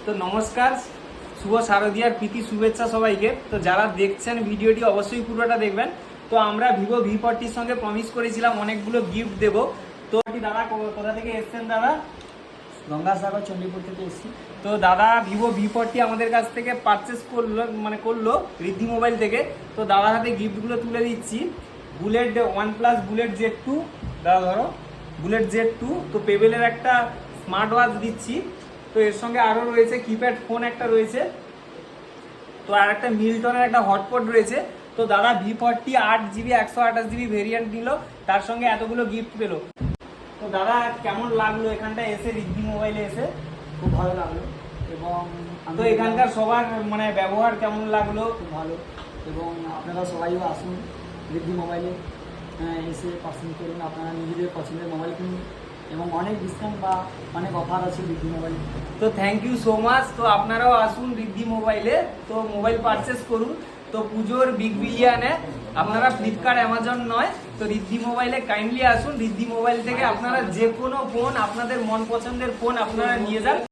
তো নমস্কার, শুভ শারদীয়ার প্রীতি শুভেচ্ছা সবাইকে। তো যারা দেখছেন ভিডিওটি অবশ্যই পুরোটা দেখবেন। তো আমরা ভিভো V40 সঙ্গে প্রমিস করেছিলাম অনেকগুলো গিফট দেব। তো দাদা কোথা থেকে এসছেন দাদা? গঙ্গাসাগর চণ্ডীপুর থেকে এসেছি। তো দাদা ভিভো V40 আমাদের কাছ থেকে পারচেস করলো ঋদ্ধি মোবাইল থেকে। তো দাদার হাতে গিফটগুলো তুলে দিচ্ছি। বুলেট OnePlus বুলেট Z2, দাদা ধরো বুলেট Z2। তো পেবেলের একটা স্মার্ট ওয়াচ দিচ্ছি। তো এর সঙ্গে আরও রয়েছে কিপ্যাড ফোন একটা রয়েছে। তো আর একটা মিল্টনের একটা হটপট রয়েছে। তো দাদা V40 8GB 128GB ভেরিয়েন্ট নিল, তার সঙ্গে এতগুলো গিফট পেলো। তো দাদা কেমন লাগলো এখানটা এসে, ঋদ্ধি মোবাইলে এসে? খুব ভালো লাগলো এবং তো এখানকার সবার ব্যবহার কেমন লাগলো? খুব ভালো এবং আপনারা সবাইও আসুন ঋদ্ধি মোবাইলে, এসে পছন্দ করুন, আপনারা নিজেদের পছন্দের মোবাইল কিনুন এবং অনেক ডিসকাউন্ট বা অনেক অফার আছে ঋদ্ধি মোবাইলে। তো থ্যাংক ইউ সো মাচ। তো আপনারাও আসুন ঋদ্ধি মোবাইলে, তো মোবাইল পারচেস করুন। তো পুজোর বিগ বিলিয়ানে আপনারা ফ্লিপকার্ট অ্যামাজন নয়, তো ঋদ্ধি মোবাইলে কাইন্ডলি আসুন। ঋদ্ধি মোবাইল থেকে আপনারা যে কোনো ফোন, আপনাদের মন পছন্দের ফোন আপনারা নিয়ে যান।